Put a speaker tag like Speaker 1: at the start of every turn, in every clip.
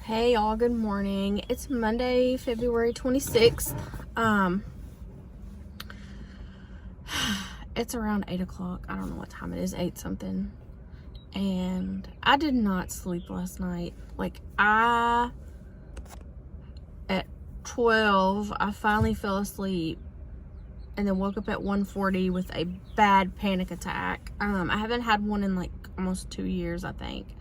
Speaker 1: Hey y'all, good morning. It's Monday, February 26th. It's around 8 o'clock. I don't know what time it is, 8 something. And I did not sleep last night. At 12, I finally fell asleep and then woke up at 1:40 with a bad panic attack. I haven't had one in almost 2 years, I think.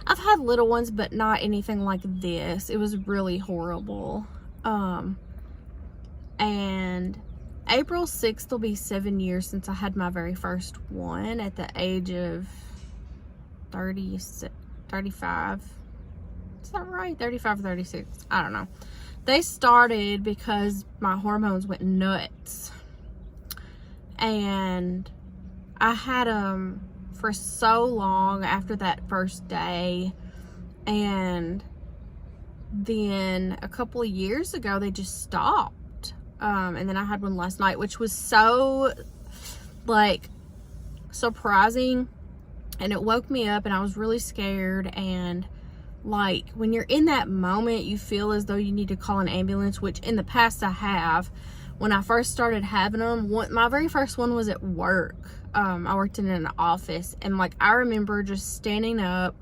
Speaker 1: I've had little ones, but not anything like this. It was really horrible. And April 6th will be 7 years since I had my very first one at the age of 35. Is that right? 35 or 36? I don't know. They started because my hormones went nuts. And I had them for so long after that first day, and then a couple of years ago they just stopped, and then I had one last night, which was so surprising, and it woke me up and I was really scared. And when you're in that moment, you feel as though you need to call an ambulance, which in the past I have. When I first started having them, my very first one was at work. I worked in an office, and I remember just standing up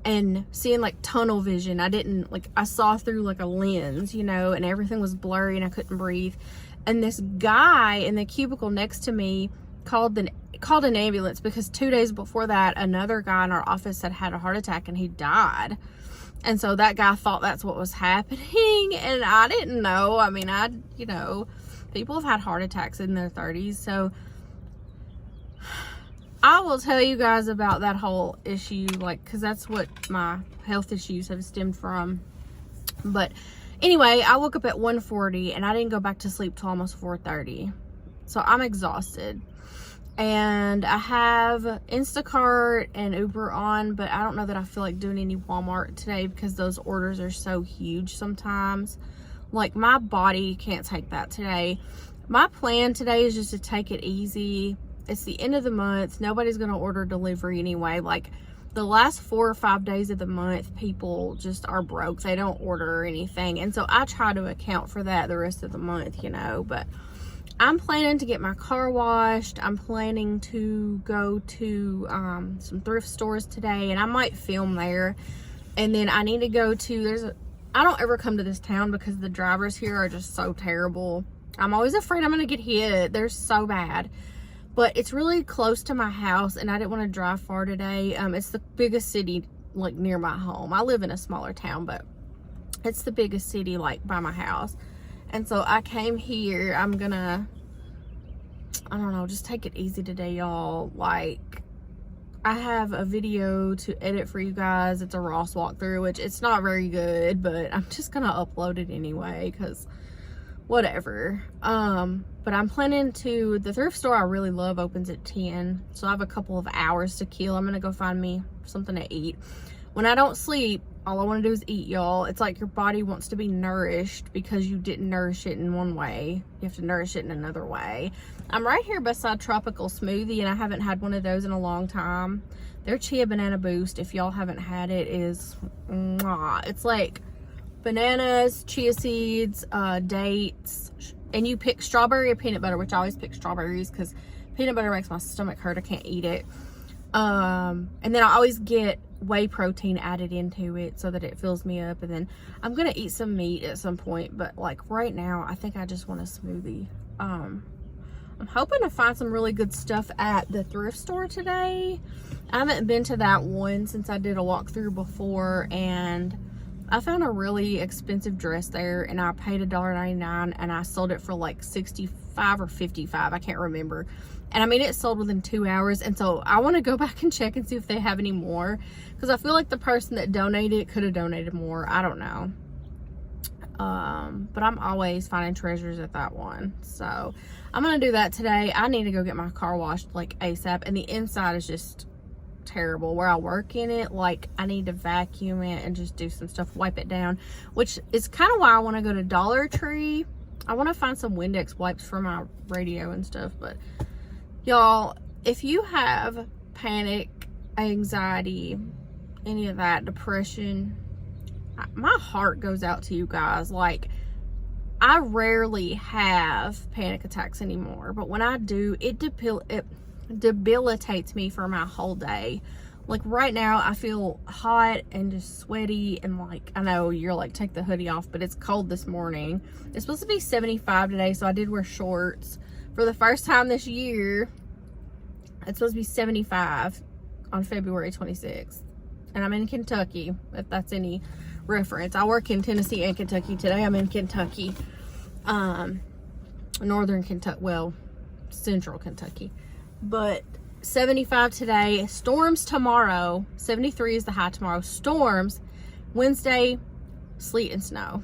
Speaker 1: and seeing tunnel vision. I saw through a lens, and everything was blurry and I couldn't breathe. And this guy in the cubicle next to me called an ambulance because 2 days before that, another guy in our office had a heart attack and he died. And so that guy thought that's what was happening, and I didn't know. I mean, people have had heart attacks in their 30s, so I will tell you guys about that whole issue, because that's what my health issues have stemmed from. But anyway, I woke up at 1:40, and I didn't go back to sleep till almost 4:30. So I'm exhausted. And I have Instacart and Uber on, but I don't know that I feel like doing any Walmart today because those orders are so huge sometimes. My body can't take that today. My plan today is just to take it easy. It's the end of the month. Nobody's going to order delivery anyway. The last 4 or 5 days of the month, people just are broke. They don't order anything. And so I try to account for that the rest of the month, but I'm planning to get my car washed. I'm planning to go to some thrift stores today, and I might film there. And then I need to go to, I don't ever come to this town because the drivers here are just so terrible. I'm always afraid I'm going to get hit. They're so bad. But it's really close to my house, and I didn't want to drive far today. It's the biggest city near my home. I live in a smaller town, but it's the biggest city by my house. And so I came here. I'm gonna, I don't know, just take it easy today, y'all. I have a video to edit for you guys. It's a Ross walkthrough, which it's not very good, but I'm just gonna upload it anyway, because whatever. But I'm planning to, the thrift store I really love opens at 10, so I have a couple of hours to kill. I'm gonna go find me something to eat. When I don't sleep, all I want to do is eat, y'all. It's your body wants to be nourished because you didn't nourish it in one way. You have to nourish it in another way. I'm right here beside Tropical Smoothie, and I haven't had one of those in a long time. Their Chia Banana Boost, if y'all haven't had it, is mwah. It's bananas, chia seeds, dates, and you pick strawberry or peanut butter, which I always pick strawberries because peanut butter makes my stomach hurt. I can't eat it. And then I always get whey protein added into it so that it fills me up. And then I'm gonna eat some meat at some point, but right now I think I just want a smoothie. I'm hoping to find some really good stuff at the thrift store today. I haven't been to that one since I did a walkthrough before, and I found a really expensive dress there, and I paid $1.99, and I sold it for $65 or $55. I can't remember. And I mean, it sold within 2 hours. And so I want to go back and check and see if they have any more, because I feel like the person that donated could have donated more. I don't know. But I'm always finding treasures at that one. So I'm going to do that today. I need to go get my car washed ASAP. And the inside is just terrible where I work in it. I need to vacuum it and just do some stuff, wipe it down, which is kind of why I want to go to Dollar Tree. I want to find some Windex wipes for my radio and stuff. But y'all, if you have panic, anxiety, any of that, depression, my heart goes out to you guys. Like, I rarely have panic attacks anymore, but when I do, it debilitates me for my whole day. Like right now, I feel hot and just sweaty, and like, I know you're like, take the hoodie off, but it's cold this morning. It's supposed to be 75 today, so I did wear shorts. For the first time this year, it's supposed to be 75 on February 26th. And I'm in Kentucky, if that's any reference. I work in Tennessee and Kentucky. Today I'm in Kentucky. Northern Kentucky, well, central Kentucky. But 75 today, storms tomorrow. 73 is the high tomorrow. Storms Wednesday, sleet and snow.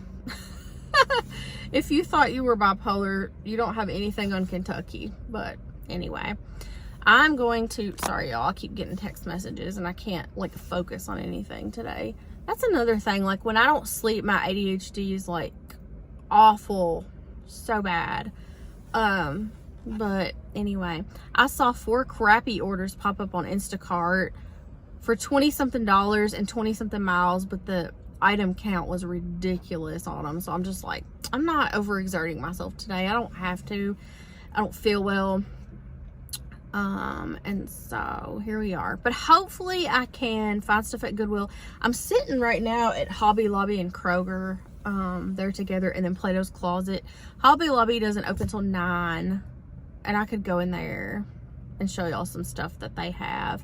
Speaker 1: If you thought you were bipolar, you don't have anything on Kentucky. But anyway, I'm going to, sorry y'all, I keep getting text messages and I can't like focus on anything today. That's another thing, like when I don't sleep, my ADHD is like awful, so bad. But anyway, I saw 4 crappy orders pop up on Instacart for $20-something and 20-something miles, but the item count was ridiculous on them. So I'm just like, I'm not overexerting myself today. I don't have to. I don't feel well. And so here we are, but hopefully I can find stuff at Goodwill. I'm sitting right now at Hobby Lobby and Kroger. They're together, and then Plato's Closet. Hobby Lobby doesn't open till 9, and I could go in there and show y'all some stuff that they have.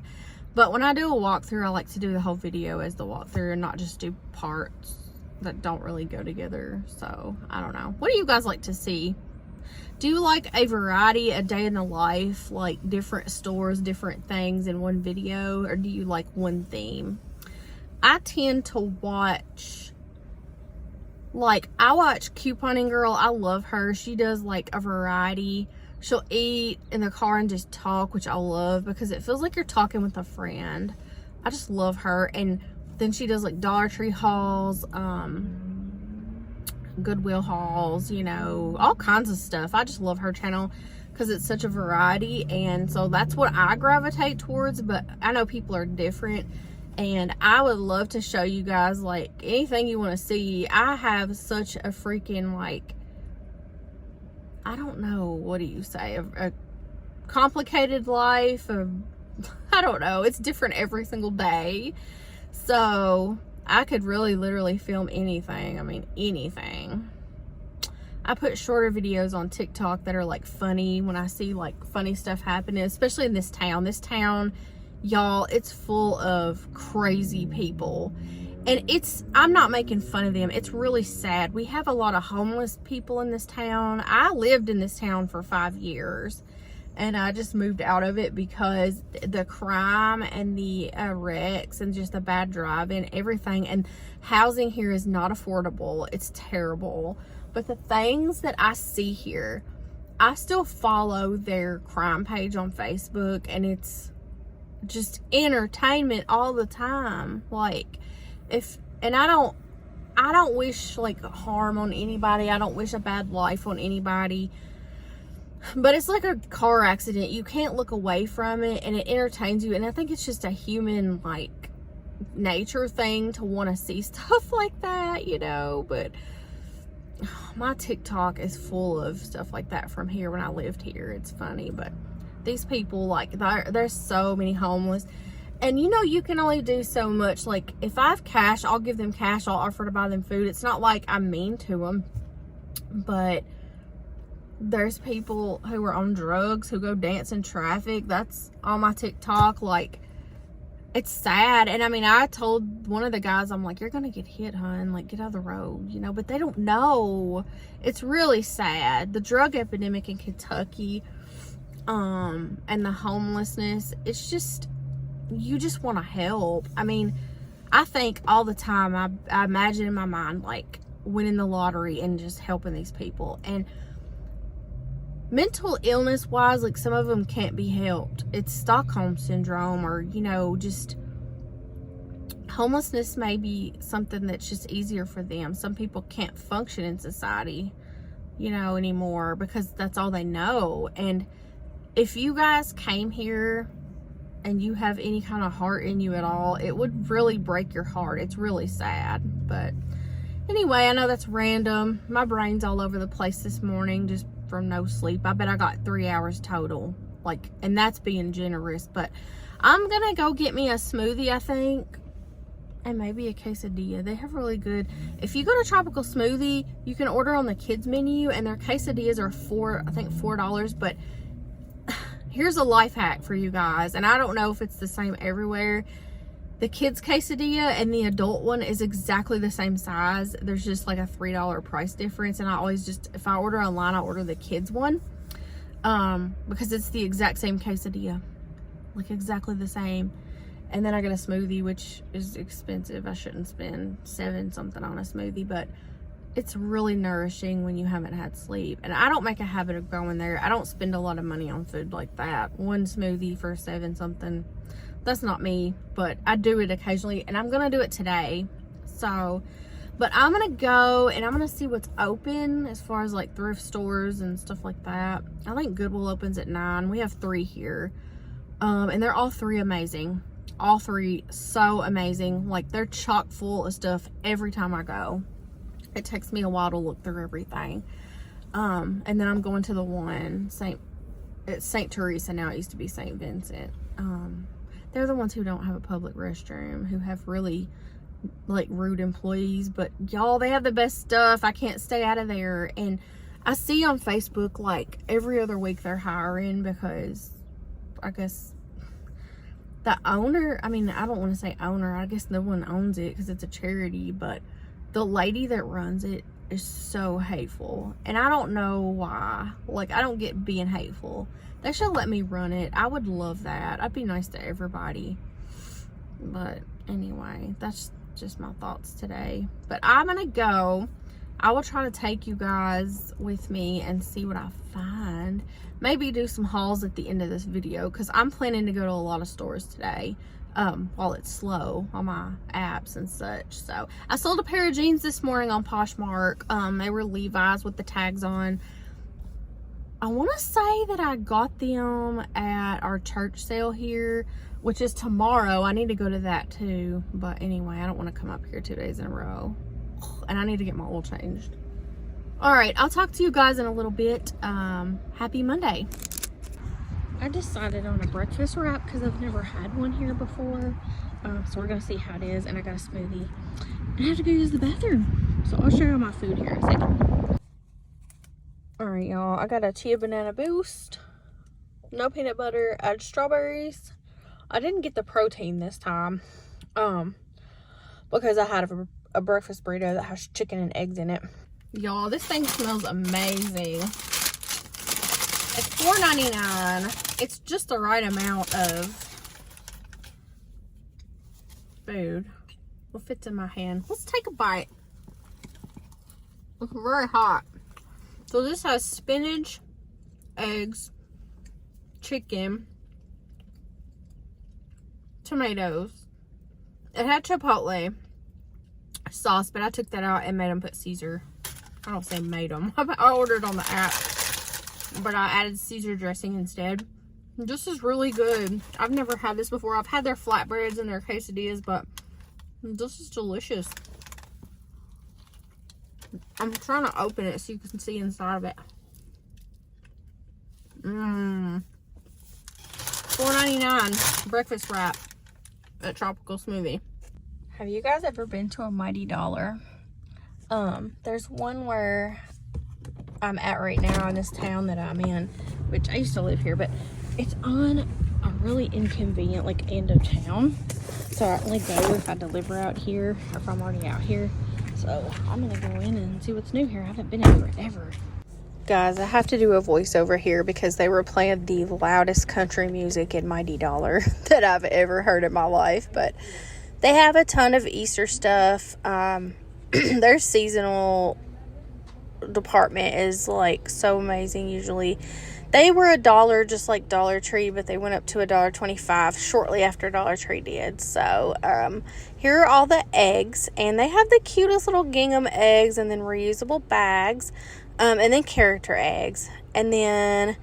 Speaker 1: But when I do a walkthrough, I like to do the whole video as the walkthrough and not just do parts that don't really go together. So I don't know. What do you guys like to see? Do you like a variety, a day in the life, like different stores, different things in one video, or do you like one theme? I tend to watch, like, I watch Couponing Girl. I love her. She does like a variety. She'll eat in the car and just talk, which I love because it feels like you're talking with a friend. I just love her. And then she does like Dollar Tree hauls, Goodwill hauls, you know, all kinds of stuff. I just love her channel because it's such a variety, and so that's what I gravitate towards. But I know people are different, and I would love to show you guys like anything you want to see. I have such a freaking, like, I don't know, what do you say, a complicated life. I don't know, it's different every single day, so I could really literally film anything. I mean, anything. I put shorter videos on TikTok that are like funny when I see like funny stuff happening, especially in this town. This town, y'all, it's full of crazy people. And I'm not making fun of them. It's really sad. We have a lot of homeless people in this town. I lived in this town for 5 years. And I just moved out of it because the crime and the wrecks and just the bad driving, everything. And housing here is not affordable. It's terrible. But the things that I see here, I still follow their crime page on Facebook. And it's just entertainment all the time. Like, and I don't wish like harm on anybody. I don't wish a bad life on anybody. But it's like a car accident. You can't look away from it, and it entertains you. And I think it's just a human, like, nature thing to want to see stuff like that, you know. But my TikTok is full of stuff like that from here when I lived here. It's funny, but these people, like, there's so many homeless. And, you know, you can only do so much. Like, if I have cash, I'll give them cash. I'll offer to buy them food. It's not like I'm mean to them, but there's people who are on drugs who go dance in traffic. That's on my TikTok. Like, it's sad. And I mean, I told one of the guys, I'm like, you're gonna get hit, hun, like, get out of the road, you know. But they don't know. It's really sad. The drug epidemic in Kentucky, and the homelessness, it's just, you just want to help. I mean, I think all the time, I imagine in my mind like winning the lottery and just helping these people. And mental illness wise, like, some of them can't be helped. It's Stockholm syndrome, or, you know, just homelessness may be something that's just easier for them. Some people can't function in society, you know, anymore because that's all they know. And if you guys came here and you have any kind of heart in you at all, it would really break your heart. It's really sad. But anyway, I know that's random. My brain's all over the place this morning just from no sleep. I bet I got 3 hours total, like, and that's being generous. But I'm gonna go get me a smoothie, I think, and maybe a quesadilla. They have really good, if you go to Tropical Smoothie, you can order on the kids menu, and their quesadillas are $4, but here's a life hack for you guys, and I don't know if it's the same everywhere. The kids quesadilla and the adult one is exactly the same size. There's just like a $3 price difference, and I always just, if I order online, I order the kids one, because it's the exact same quesadilla, like exactly the same. And then I get a smoothie, which is expensive. I shouldn't spend $7 something on a smoothie, but it's really nourishing when you haven't had sleep. And I don't make a habit of going there. I don't spend a lot of money on food like that. One smoothie for $7 something, that's not me, but I do it occasionally, and I'm gonna do it today. So, but I'm gonna go and I'm gonna see what's open as far as like thrift stores and stuff like that. I think Goodwill opens at 9. We have 3 here, and they're all 3 amazing. All 3 so amazing. Like, they're chock full of stuff every time I go. It takes me a while to look through everything. And then I'm going to the one it's St. Teresa now. It used to be St. Vincent. They're the ones who don't have a public restroom, who have really like rude employees, but y'all, they have the best stuff. I can't stay out of there. And I see on Facebook like every other week they're hiring, because I guess the owner, I mean, I don't want to say owner, I guess no one owns it because it's a charity, but the lady that runs it is so hateful, and I don't know why. Like, I don't get being hateful. They should let me run it. I would love that. I'd be nice to everybody. But anyway, that's just my thoughts today. But I'm gonna go. I will try to take you guys with me and see what I find. Maybe do some hauls at the end of this video, because I'm planning to go to a lot of stores today while it's slow on my apps and such. So I sold a pair of jeans this morning on Poshmark. They were Levi's with the tags on. I want to say that I got them at our church sale here, which is tomorrow. I need to go to that too. But anyway, I don't want to come up here 2 days in a row. And I need to get my oil changed. All right, I'll talk to you guys in a little bit. Happy Monday. I decided on a breakfast wrap because I've never had one here before. So we're gonna see how it is. And I got a smoothie. And I have to go use the bathroom. So I'll show you my food here in a second. All right, y'all, I got a chia banana boost. No peanut butter, add strawberries. I didn't get the protein this time. Because I had a breakfast burrito that has chicken and eggs in it. Y'all, this thing smells amazing. It's $4.99. It's just the right amount of food. What fits in my hand? Let's take a bite. It's very hot. So this has spinach, eggs, chicken, tomatoes. It had chipotle sauce, but I took that out and made them put Caesar. I don't say made them. I ordered on the app, but I added Caesar dressing instead. This is really good. I've never had this before. I've had their flatbreads and their quesadillas, but this is delicious. I'm trying to open it so you can see inside of it. $4.99 breakfast wrap at Tropical Smoothie. Have you guys ever been to a Mighty Dollar? There's one where I'm at right now in this town that I'm in, which I used to live here, but it's on a really inconvenient like end of town. So I only go if I deliver out here or if I'm already out here. So I'm gonna go in and see what's new here. I haven't been in forever. Guys, I have to do a voiceover here because they were playing the loudest country music in Mighty Dollar that I've ever heard in my life. But they have a ton of Easter stuff. Their seasonal department is like so amazing. Usually they were $1 just like Dollar Tree, but they went up to $1.25 shortly after Dollar Tree did. So here are all the eggs, and they have the cutest little gingham eggs, and then reusable bags, and then character eggs, and then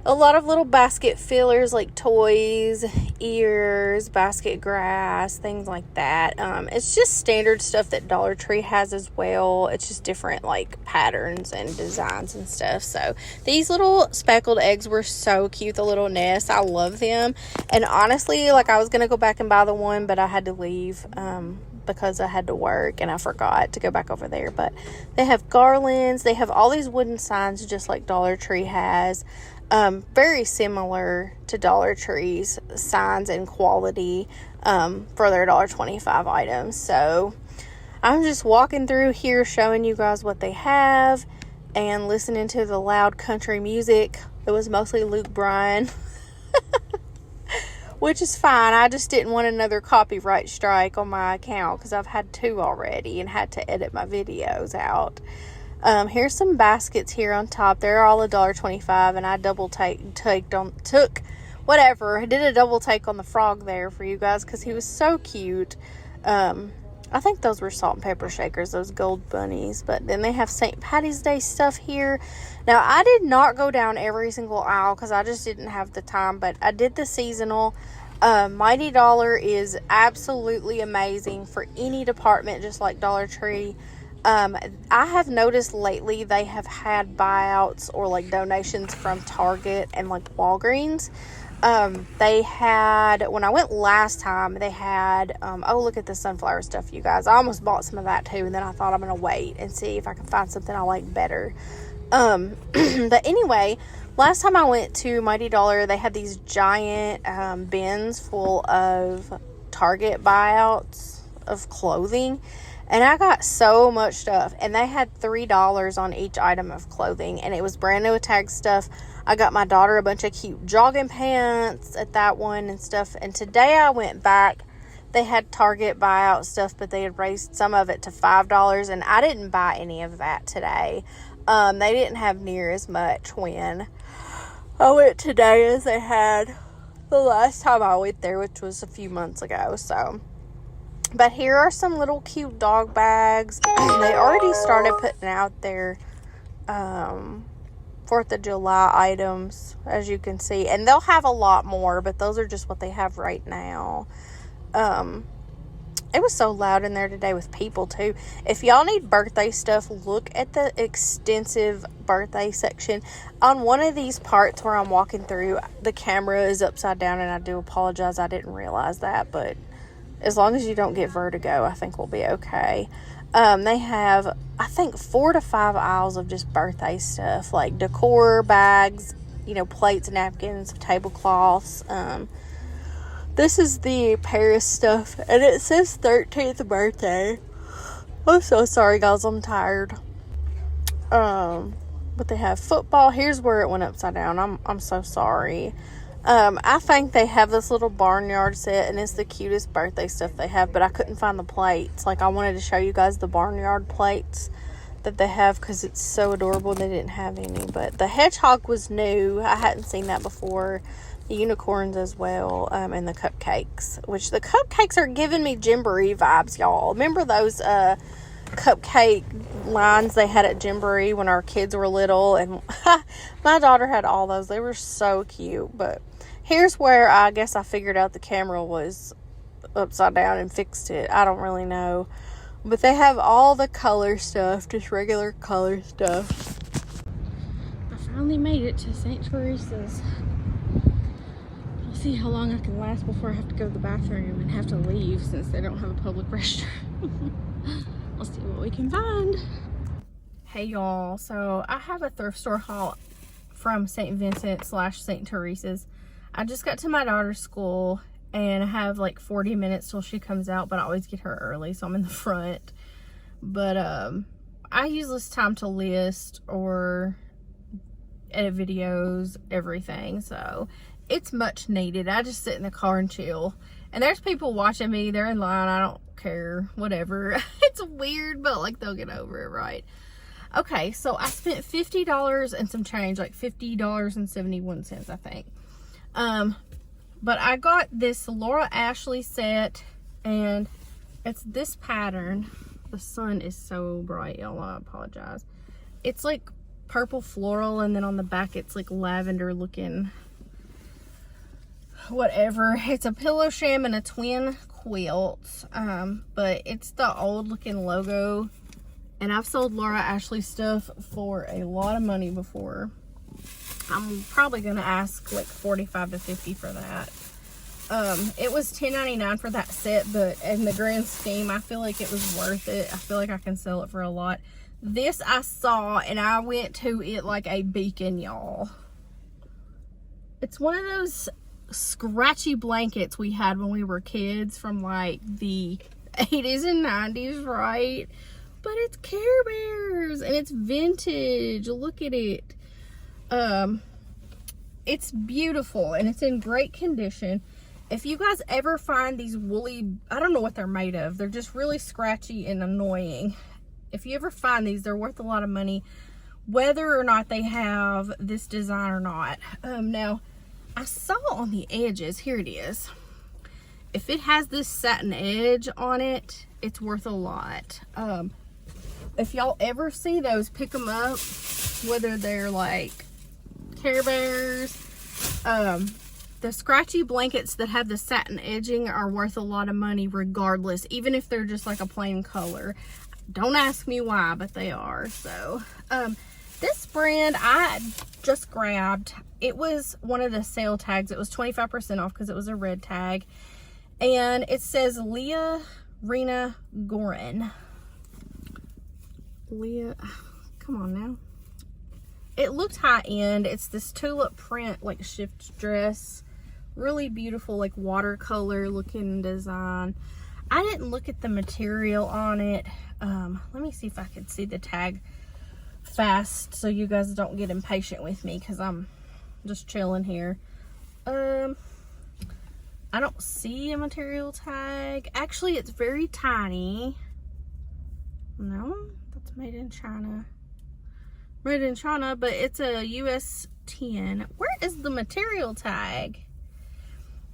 Speaker 1: a lot of little basket fillers like toys, ears, basket grass, things like that. It's just standard stuff that Dollar Tree has as well. It's just different like patterns and designs and stuff. So these little speckled eggs were so cute, the little nests. I love them. And honestly, like I was going to go back and buy the one, but I had to leave because I had to work and I forgot to go back over there. But they have garlands. They have all these wooden signs just like Dollar Tree has. Very similar to Dollar Tree's signs and quality for their $1.25 items. So I'm just walking through here showing you guys what they have and listening to the loud country music. It was mostly Luke Bryan, which is fine. I just didn't want another copyright strike on my account because I've had 2 already and had to edit my videos out. Here's some baskets here on top. They're all $1.25, and I did a double take on the frog there for you guys because he was so cute. I think those were salt and pepper shakers, those gold bunnies. But then they have St. Patty's Day stuff here. Now, I did not go down every single aisle because I just didn't have the time, but I did the seasonal. Mighty Dollar is absolutely amazing for any department, just like Dollar Tree. I have noticed lately they have had buyouts or like donations from Target and like Walgreens. They had, when I went last time, they had, oh, look at the sunflower stuff, you guys. I almost bought some of that too, and then I thought I'm going to wait and see if I can find something I like better. But anyway, last time I went to Mighty Dollar, they had these giant, bins full of Target buyouts of clothing. And I got so much stuff. And they had $3 on each item of clothing. And it was brand new tag stuff. I got my daughter a bunch of cute jogging pants at that one and stuff. And today I went back. They had Target buyout stuff, but they had raised some of it to $5. And I didn't buy any of that today. They didn't have near as much when I went today as they had the last time I went there, which was a few months ago. So... but here are some little cute dog bags. They already started putting out their 4th of July items, as you can see. And they'll have a lot more, but those are just what they have right now. It was so loud in there today with people, too. If y'all need birthday stuff, look at the extensive birthday section. On one of these parts where I'm walking through, the camera is upside down, and I do apologize. I didn't realize that, but... as long as you don't get vertigo, I think we'll be okay. They have, I think, 4 to 5 aisles of just birthday stuff, like decor, bags, plates, napkins, tablecloths. This is the Paris stuff, and it says 13th birthday. I'm so sorry, guys. I'm tired. But they have football. Here's where it went upside down. I'm so sorry. I think they have this little barnyard set, and it's the cutest birthday stuff they have, but I couldn't find the plates. Like, I wanted to show you guys the barnyard plates that they have because it's so adorable. They didn't have any, but the hedgehog was new. I hadn't seen that before. The unicorns as well, and the cupcakes, which the cupcakes are giving me Gymboree vibes, y'all. Remember those, cupcake lines they had at Gymboree when our kids were little? And my daughter had all those. They were so cute, but... here's where I guess I figured out the camera was upside down and fixed it. I don't really know. But they have all the color stuff, just regular color stuff. I finally made it to St. Teresa's. I'll see how long I can last before I have to go to the bathroom and have to leave since they don't have a public restroom. We'll see what we can find. Hey y'all, so I have a thrift store haul from St. Vincent / St. Teresa's. I just got to my daughter's school and I have like 40 minutes till she comes out, but I always get her early, so I'm in the front. But I use this time to list or edit videos, everything, so it's much needed. I just sit in the car and chill. And there's people watching me, they're in line, I don't care, whatever. It's weird, but like they'll get over it, right? Okay, so I spent $50 and some change, like $50.71, I think. But I got this Laura Ashley set, and it's this pattern. The sun is so bright, y'all. I apologize. It's like purple floral, and then on the back it's like lavender looking whatever. It's a pillow sham and a twin quilt, but it's the old looking logo, and I've sold Laura Ashley stuff for a lot of money before. I'm probably gonna ask like $45 to $50 for that. It was $10.99 for that set, but in the grand scheme I feel like it was worth it. I feel like I can sell it for a lot. This I saw and I went to it like a beacon, y'all. It's one of those scratchy blankets we had when we were kids from like the 80s and 90s, right? But it's Care Bears and it's vintage. Look at it. It's beautiful and it's in great condition. If you guys ever find these woolly, I don't know what they're made of, they're just really scratchy and annoying. If you ever find these, they're worth a lot of money, whether or not they have this design or not. Now I saw on the edges, here it is. If it has this satin edge on it, it's worth a lot. If y'all ever see those, pick them up, whether they're like Care Bears. The scratchy blankets that have the satin edging are worth a lot of money regardless, even if they're just like a plain color. Don't ask me why, but they are. So this brand I just grabbed, it was one of the sale tags. It was 25% off because it was a red tag, and it says Leah Rena Gorin. Leah, come on now. It looked high end. It's this tulip print like shift dress, really beautiful like watercolor looking design. I didn't look at the material on it. Let me see if I could see the tag fast so you guys don't get impatient with me because I'm just chilling here. I don't see a material tag. Actually, it's very tiny. No, that's made in China. Made in China, but it's a US 10. Where is the material tag?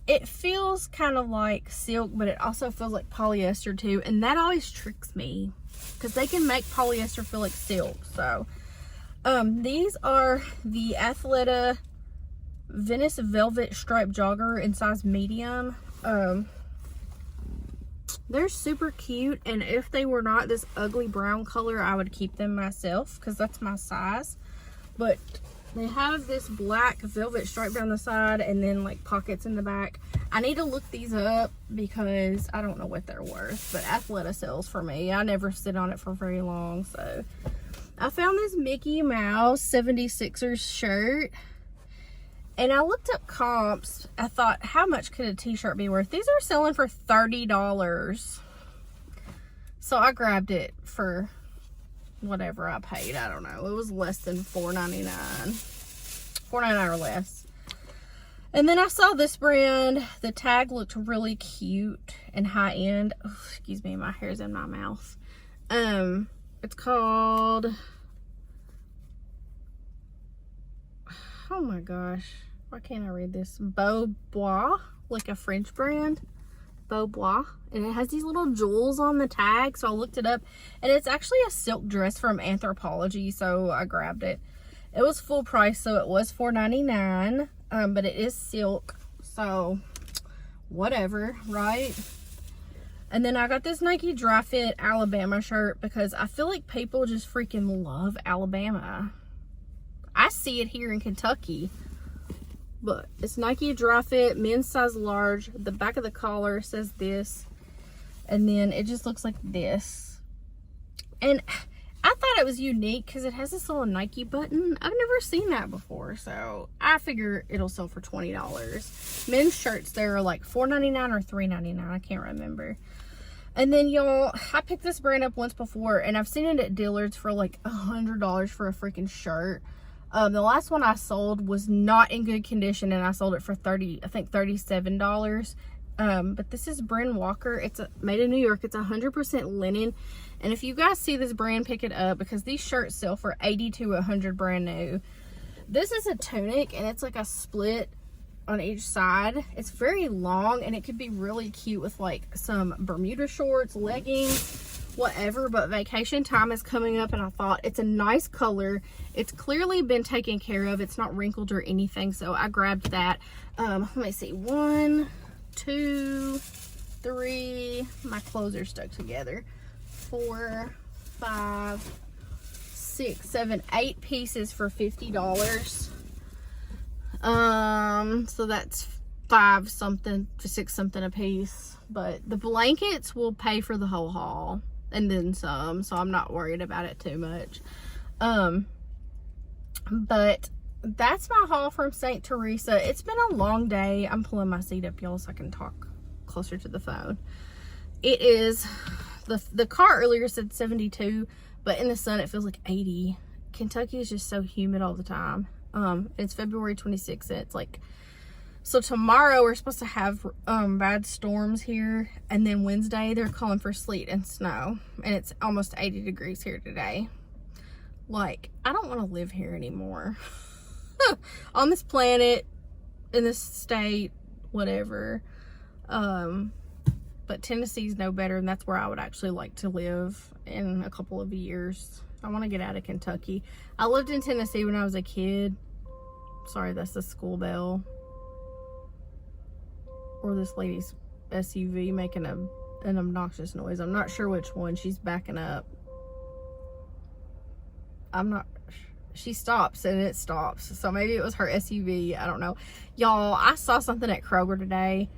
Speaker 1: It feels kind of like silk, but it also feels like polyester too, and that always tricks me because they can make polyester feel like silk. So these are the Athleta Venice Velvet Striped Jogger in size medium. They're super cute, and if they were not this ugly brown color, I would keep them myself because that's my size. But they have this black velvet stripe down the side and then like pockets in the back. I need to look these up because I don't know what they're worth, but Athleta sells for me. I never sit on it for very long. So I found this Mickey Mouse 76ers shirt, and I looked up comps. I thought, how much could a t-shirt be worth? These are selling for $30. So I grabbed it for whatever I paid. I don't know. It was less than $4.99. $4.99 or less. And then I saw this brand. The tag looked really cute and high end. Oh, excuse me, my hair's in my mouth. It's called, oh my gosh, why can't I read this? Beau Bois, like a French brand. Beau Bois, and it has these little jewels on the tag, so I looked it up, and it's actually a silk dress from Anthropologie, so I grabbed it. It was full price, so it was $4.99, but it is silk, so whatever, right? And then I got this Nike Dry Fit Alabama shirt because I feel like people just freaking love Alabama. I see it here in Kentucky. But it's Nike Dry Fit, men's size large. The back of the collar says this. And then it just looks like this. And I thought it was unique because it has this little Nike button. I've never seen that before. So I figure it'll sell for $20. Men's shirts, they're like $4.99 or $3.99. I can't remember. And then y'all, I picked this brand up once before. And I've seen it at Dillard's for like $100 for a freaking shirt. The last one I sold was not in good condition, and I sold it for $37. But this is Bryn Walker. It's made in New York. It's 100% linen. And if you guys see this brand, pick it up because these shirts sell for $80 to $100 brand new. This is a tunic, and it's like a split on each side. It's very long, and it could be really cute with like some Bermuda shorts, leggings, whatever, but vacation time is coming up and I thought it's a nice color. It's clearly been taken care of. It's not wrinkled or anything, so I grabbed that. Let me see, 1, 2, 3, my clothes are stuck together, 4, 5, 6, 7, 8 pieces for $50. So that's 5 something to 6 something a piece, but the blankets will pay for the whole haul and then some, so I'm not worried about it too much. But that's my haul from St. Teresa. It's been a long day. I'm pulling my seat up, y'all, so I can talk closer to the phone. It is, the car earlier said 72, but in the sun it feels like 80. Kentucky is just so humid all the time. It's February 26th and it's like, so tomorrow we're supposed to have bad storms here, and then Wednesday they're calling for sleet and snow, and it's almost 80 degrees here today. Like, I don't want to live here anymore. On this planet, in this state, whatever. But Tennessee's no better, and that's where I would actually like to live in a couple of years. I want to get out of Kentucky. I lived in Tennessee when I was a kid. Sorry, that's the school bell. Or this lady's SUV making an obnoxious noise. I'm not sure which one. She's backing up. She stops and it stops. So maybe it was her SUV. I don't know. Y'all, I saw something at Kroger today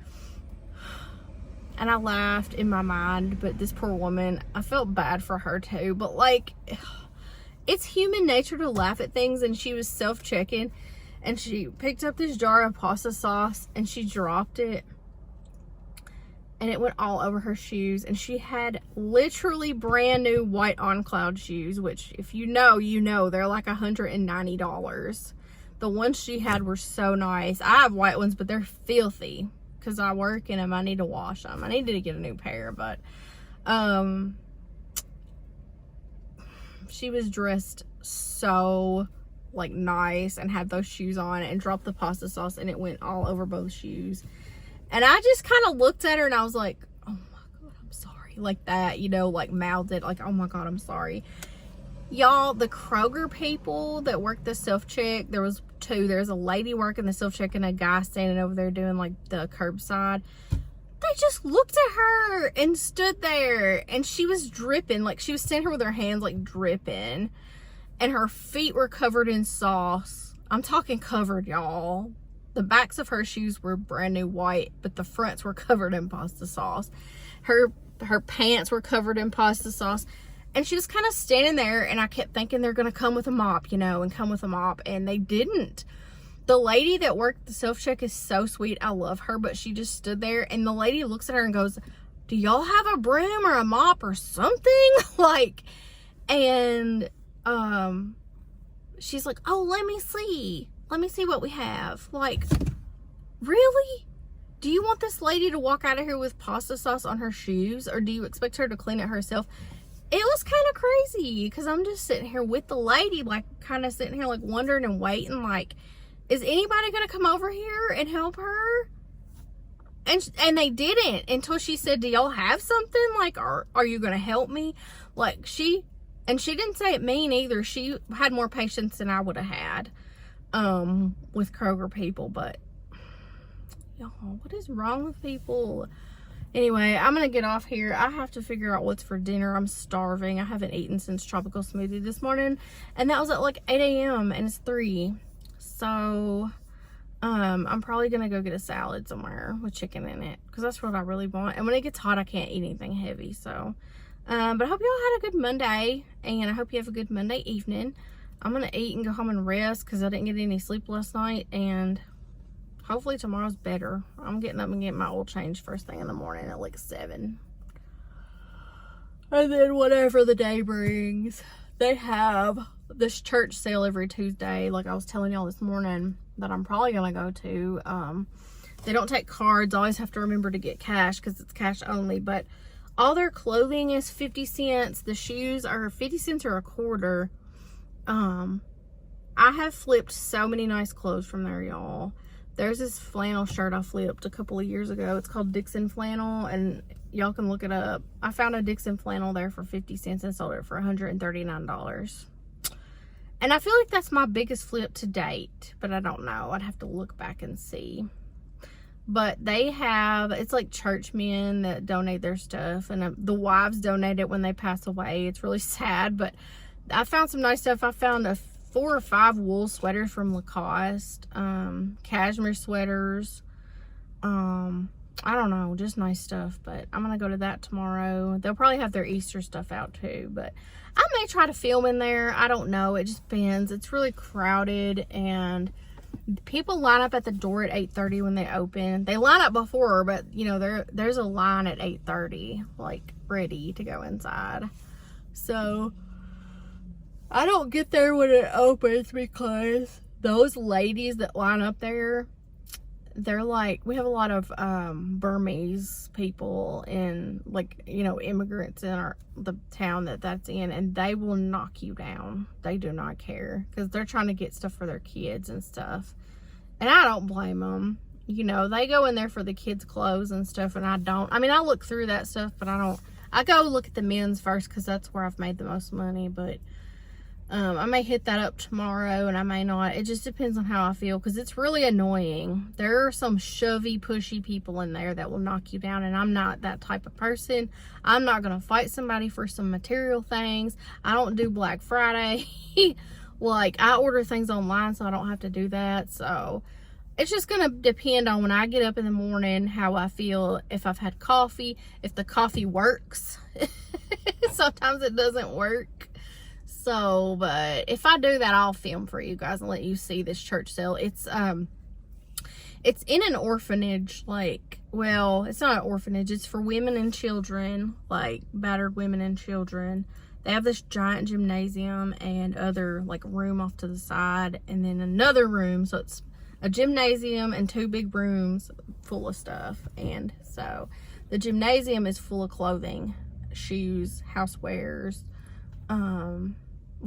Speaker 1: and I laughed in my mind, but this poor woman, I felt bad for her too. But like, it's human nature to laugh at things, and she was self-checking and she picked up this jar of pasta sauce and she dropped it. And it went all over her shoes, and she had literally brand new white On Cloud shoes, which if you know, you know, they're like $190. The ones she had were so nice. I have white ones, but they're filthy because I work in them. I need to wash them. I needed to get a new pair, but she was dressed so like nice and had those shoes on and dropped the pasta sauce and it went all over both shoes. And I just kind of looked at her and I was like, oh my God, I'm sorry. Like that, you know, like mouthed it, like, oh my God, I'm sorry. Y'all, the Kroger people that work the self-check, there was 2. There's a lady working the self-check and a guy standing over there doing like the curbside. They just looked at her and stood there, and she was dripping. Like, she was standing here with her hands like dripping, and her feet were covered in sauce. I'm talking covered, y'all. The backs of her shoes were brand new white, but the fronts were covered in pasta sauce. Her pants were covered in pasta sauce. And she was kind of standing there, and I kept thinking they're going to come with a mop, you know, and come with a mop. And they didn't. The lady that worked the self-check is so sweet. I love her, but she just stood there. And the lady looks at her and goes, do y'all have a broom or a mop or something? Like, and she's like, oh, let me see. Let me see what we have. Like, really? Do you want this lady to walk out of here with pasta sauce on her shoes? Or do you expect her to clean it herself? It was kind of crazy because I'm just sitting here with the lady, like kind of sitting here like wondering and waiting, like, is anybody going to come over here and help her? And they didn't until she said, do y'all have something? Like, are you going to help me? Like, she didn't say it mean either. She had more patience than I would have had with Kroger people, but y'all, what is wrong with people? Anyway, I'm gonna get off here. I have to figure out what's for dinner. I'm starving. I haven't eaten since tropical smoothie this morning, and that was at like 8 a.m. and it's 3. So I'm probably gonna go get a salad somewhere with chicken in it because that's what I really want. And when it gets hot, I can't eat anything heavy. So but I hope y'all had a good Monday, and I hope you have a good Monday evening. I'm gonna eat and go home and rest because I didn't get any sleep last night, and hopefully tomorrow's better. I'm getting up and getting my oil changed first thing in the morning at like 7. And then whatever the day brings. They have this church sale every Tuesday, like I was telling y'all this morning, that I'm probably going to go to. They don't take cards. I always have to remember to get cash because it's cash only. But all their clothing is 50 cents. The shoes are 50 cents or a quarter. I have flipped so many nice clothes from there, y'all. There's this flannel shirt I flipped a couple of years ago. It's called Dixon flannel, and Y'all can look it up. I found a Dixon flannel there for 50 cents and sold it for $139. And I feel like that's my biggest flip to date, but I don't know. I'd have to look back and see. But they have, it's like churchmen that donate their stuff, and the wives donate it when they pass away. It's really sad, but I found some nice stuff. I found 4 or 5 wool sweaters from Lacoste, cashmere sweaters, I don't know, just nice stuff. But I'm gonna go to that tomorrow. They'll probably have their Easter stuff out too, but I may try to film in there. I don't know, it just depends. It's really crowded, and people line up at the door at 8:30 when they open. They line up before, but you know, there's a line at 8:30, like ready to go inside. So I don't get there when it opens because those ladies that line up there, they're like, we have a lot of Burmese people and, like, you know, immigrants in the town that's in, and they will knock you down. They do not care because they're trying to get stuff for their kids and stuff. And I don't blame them. You know, they go in there for the kids' clothes and stuff, and I don't. I mean, I look through that stuff, but I don't. I go look at the men's first because that's where I've made the most money. But I may hit that up tomorrow, and I may not. It just depends on how I feel, because it's really annoying. There are some shovey, pushy people in there that will knock you down, and I'm not that type of person. I'm not going to fight somebody for some material things. I don't do Black Friday. Like, I order things online, so I don't have to do that. So it's just going to depend on when I get up in the morning, how I feel, if I've had coffee, if the coffee works. Sometimes it doesn't work. So, but if I do that, I'll film for you guys and let you see this church sale. It's in an orphanage, like, well, it's not an orphanage. It's for women and children, like battered women and children. They have this giant gymnasium and other, like, room off to the side, and then another room. So it's a gymnasium and 2 big rooms full of stuff. And so the gymnasium is full of clothing, shoes, housewares,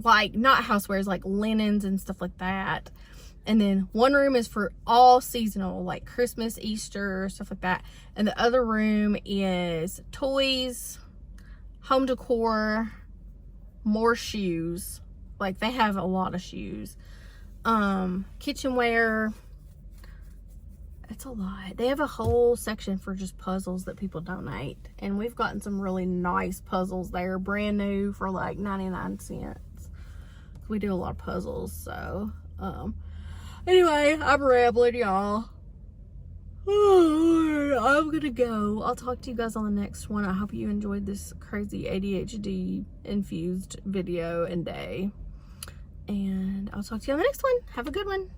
Speaker 1: like, not housewares, like linens and stuff like that. And then one room is for all seasonal, like Christmas, Easter, stuff like that. And the other room is toys, home decor, more shoes. Like, they have a lot of shoes. Kitchenware. It's a lot. They have a whole section for just puzzles that people donate. And we've gotten some really nice puzzles there, brand new, for like 99 cents. We do a lot of puzzles, so anyway, I'm rambling, y'all. I'm gonna go. I'll talk to you guys on the next one. I hope you enjoyed this crazy ADHD infused video and day, and I'll talk to you on the next one. Have a good one.